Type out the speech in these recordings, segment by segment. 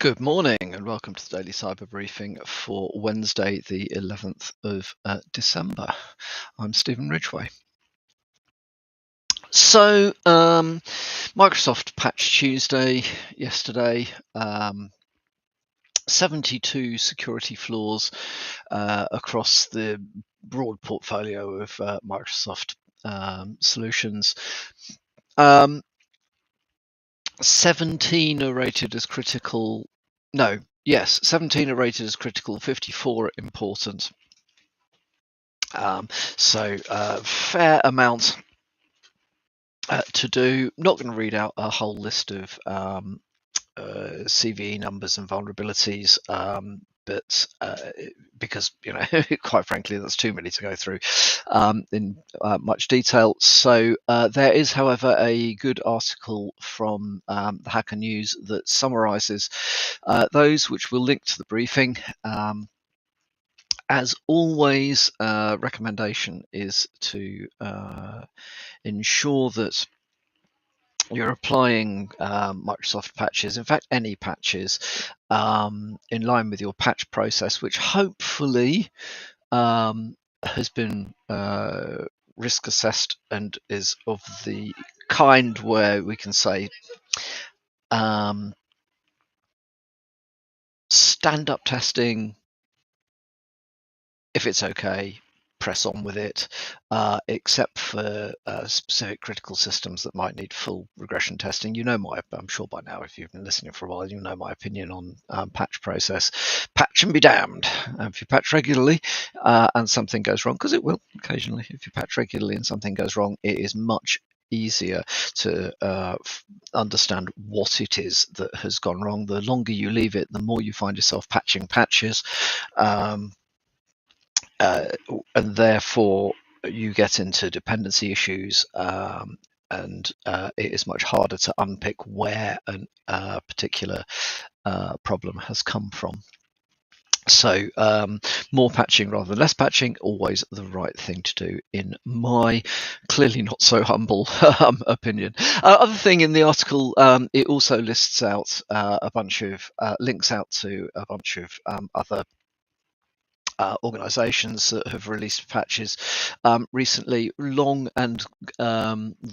Good morning and welcome to the Daily Cyber Briefing for Wednesday, the 11th of December. I'm Stephen Ridgway. So, Microsoft Patch Tuesday yesterday, 72 security flaws across the broad portfolio of Microsoft solutions. 17 are rated as critical. 17 are rated as critical, 54 are important. So fair amount to do. Not going to read out a whole list of CVE numbers and vulnerabilities, but because, quite frankly, that's too many to go through in much detail. So there is, however, a good article from the Hacker News that summarises those, which we'll link to the briefing. As always, recommendation is to ensure that you're applying Microsoft patches, in fact any patches, in line with your patch process, which hopefully has been risk assessed and is of the kind where we can say stand-up testing, if it's okay, press on with it, except for specific critical systems that might need full regression testing. I'm sure by now, if you've been listening for a while, you know my opinion on patch process. Patch and be damned. If you patch regularly and something goes wrong, because it will occasionally, if you patch regularly and something goes wrong, it is much easier to understand what it is that has gone wrong. The longer you leave it, the more you find yourself patching patches. And therefore you get into dependency issues, and it is much harder to unpick where a particular problem has come from. So more patching rather than less patching, always the right thing to do in my clearly not so humble opinion. Other thing in the article, it also lists out a bunch of links out to a bunch of other organizations that have released patches recently, long and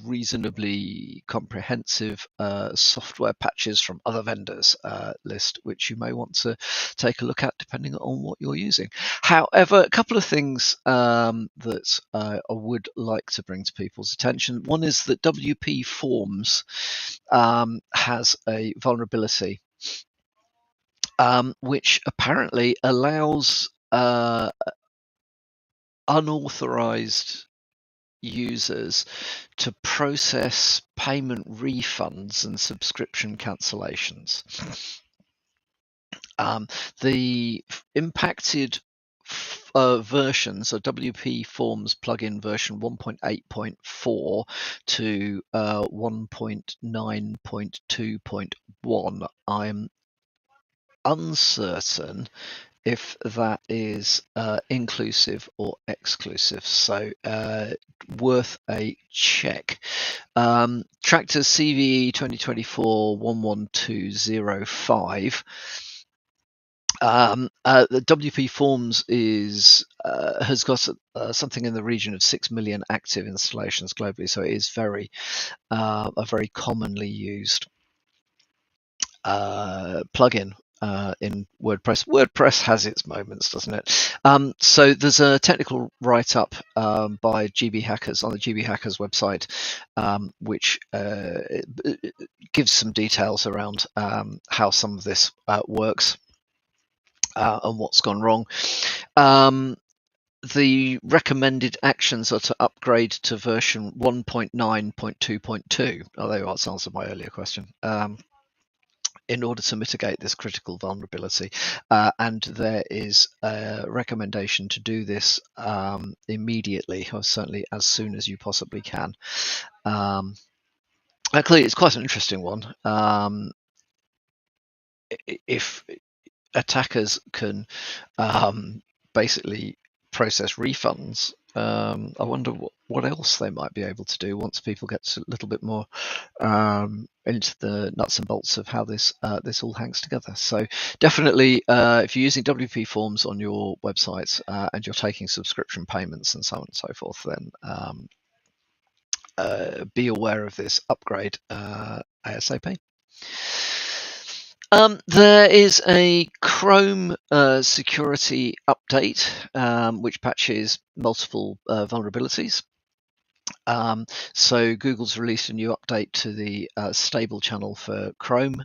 reasonably comprehensive software patches from other vendors list, which you may want to take a look at depending on what you're using. However, a couple of things that I would like to bring to people's attention. One is that WP Forms has a vulnerability which apparently allows unauthorized users to process payment refunds and subscription cancellations. The impacted versions are WP Forms plugin version 1.8.4 to 1.9.2.1. I'm uncertain if that is inclusive or exclusive, so worth a check. Tractors CVE 2024-11205. The WP Forms has got something in the region of 6 million active installations globally, so it is a very commonly used plugin in WordPress. WordPress has its moments, doesn't it? So there's a technical write-up by GB Hackers on the GB Hackers website, which gives some details around how some of this works and what's gone wrong. The recommended actions are to upgrade to version 1.9.2.2. Oh, there you are. That's answered my earlier question. In order to mitigate this critical vulnerability, and there is a recommendation to do this immediately, or certainly as soon as you possibly can. Clearly, it's quite an interesting one. If attackers can basically process refunds I wonder what else they might be able to do once people get a little bit more into the nuts and bolts of how this all hangs together. So definitely, if you're using WP Forms on your websites and you're taking subscription payments and so on and so forth, then be aware of this upgrade ASAP. There is a Chrome security update which patches multiple vulnerabilities. So Google's released a new update to the stable channel for Chrome.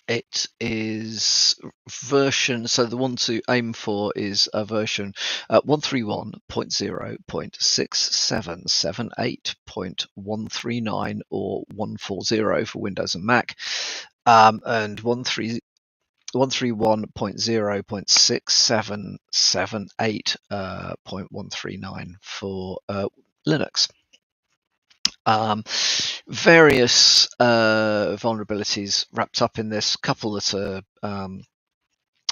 It is version, so the one to aim for is a version 131.0.6778.139 or 140 for Windows and Mac, and 131.0.6778.139 for Linux. Various vulnerabilities wrapped up in this, couple that are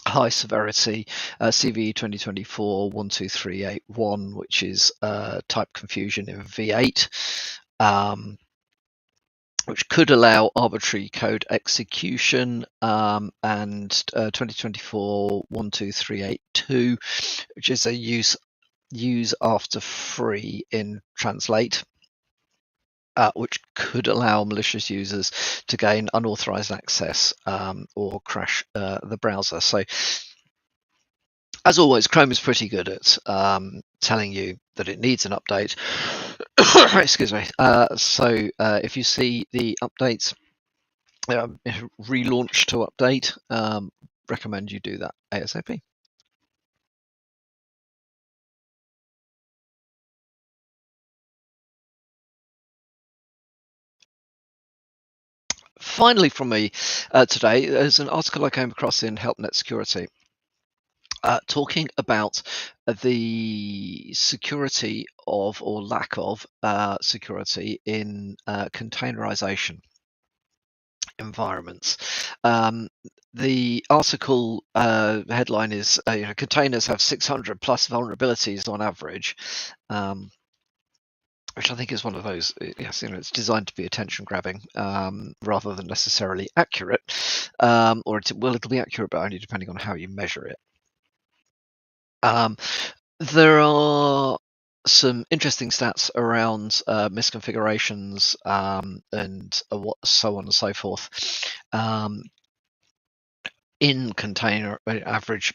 high severity, CVE 2024-12381, which is type confusion in V8, which could allow arbitrary code execution, and 2024-12382, which is a use after free in translate. Which could allow malicious users to gain unauthorized access or crash the browser. So, as always, Chrome is pretty good at telling you that it needs an update. Excuse me. So, if you see the updates, relaunch to update, recommend you do that ASAP. Finally, from me today, there's an article I came across in HelpNet Security talking about the security of, or lack of, security in containerization environments. The article headline is containers have 600 plus vulnerabilities on average. Which I think is one of those, yes, it's designed to be attention grabbing rather than necessarily accurate, or it'll be accurate, but only depending on how you measure it. There are some interesting stats around misconfigurations and so on and so forth in container average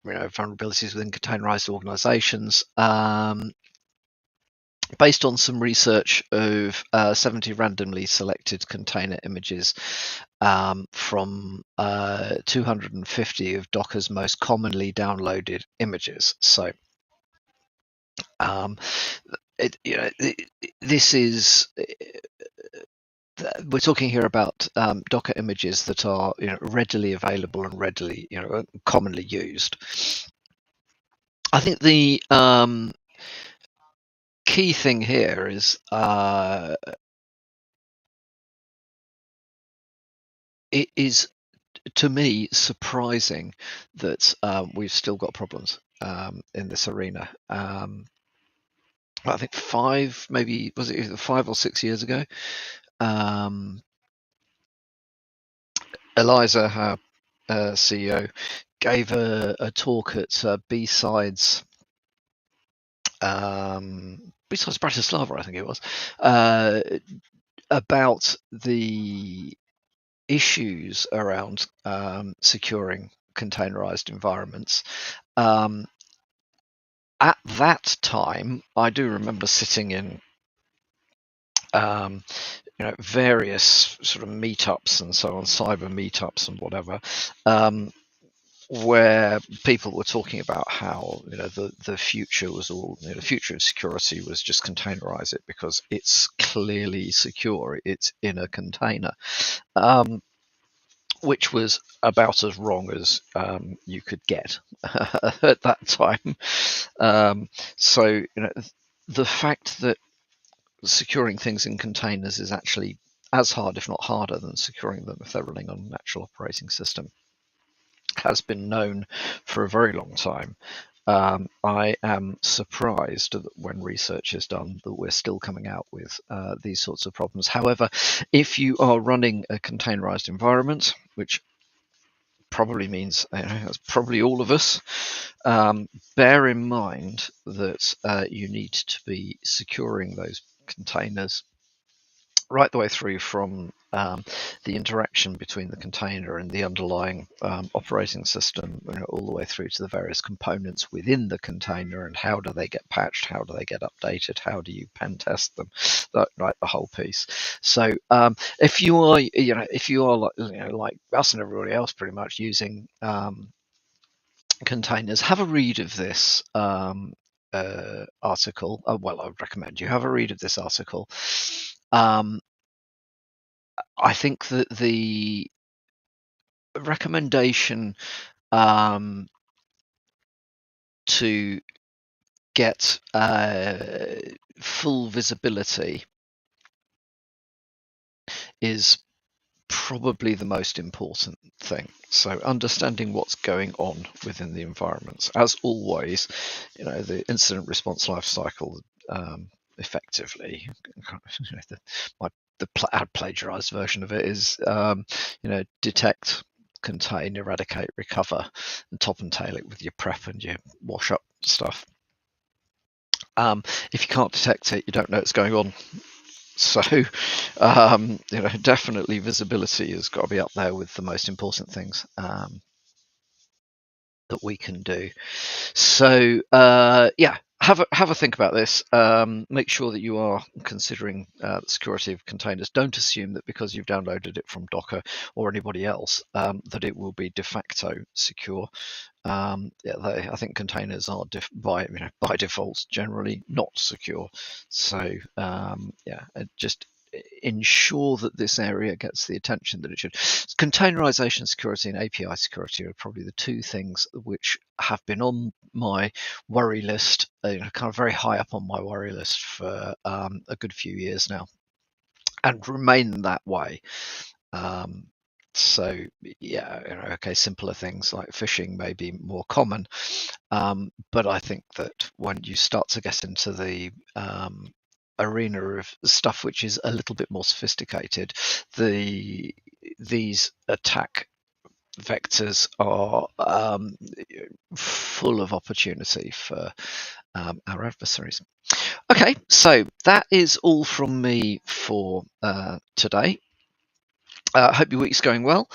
vulnerabilities within containerized organizations. Based on some research of 70 randomly selected container images from 250 of Docker's most commonly downloaded images. So, this is, we're talking here about Docker images that are readily available and readily commonly used. I think the key thing here is it is, to me, surprising that we've still got problems in this arena. I think maybe was it 5 or 6 years ago, Eliza, our CEO, gave a talk at B-Sides Bratislava, I think it was, about the issues around securing containerized environments. At that time, I do remember sitting in various sort of meetups and so on, cyber meetups and whatever, where people were talking about how the future was all the future of security was just containerize it because it's clearly secure, it's in a container, which was about as wrong as you could get at that time. So the fact that securing things in containers is actually as hard, if not harder, than securing them if they're running on an actual operating system has been known for a very long time. I am surprised that when research is done that we're still coming out with these sorts of problems. However, if you are running a containerized environment, which probably means that's probably all of us, bear in mind that you need to be securing those containers right the way through from the interaction between the container and the underlying operating system, all the way through to the various components within the container and how do they get patched, how do they get updated, how do you pen test them, right, the whole piece. So if you are, like us and everybody else, pretty much using containers, have a read of this article. Well, I would recommend you have a read of this article. I think that the recommendation to get full visibility is probably the most important thing. So understanding what's going on within the environments. As always, the incident response life cycle effectively, the plagiarized version of it is, detect, contain, eradicate, recover, and top and tail it with your prep and your wash up stuff. If you can't detect it, you don't know what's going on. So, definitely visibility has got to be up there with the most important things that we can do. So, have a think about this. Make sure that you are considering the security of containers. Don't assume that because you've downloaded it from Docker or anybody else that it will be de facto secure. I think containers are by default generally not secure. So just ensure that this area gets the attention that it should. Containerization security and API security are probably the two things which have been on my worry list, kind of very high up on my worry list for a good few years now, and remain that way. So simpler things like phishing may be more common, but I think that when you start to get into the arena of stuff which is a little bit more sophisticated, these attack vectors are full of opportunity for our adversaries. Okay, so that is all from me for today. I hope your week's going well.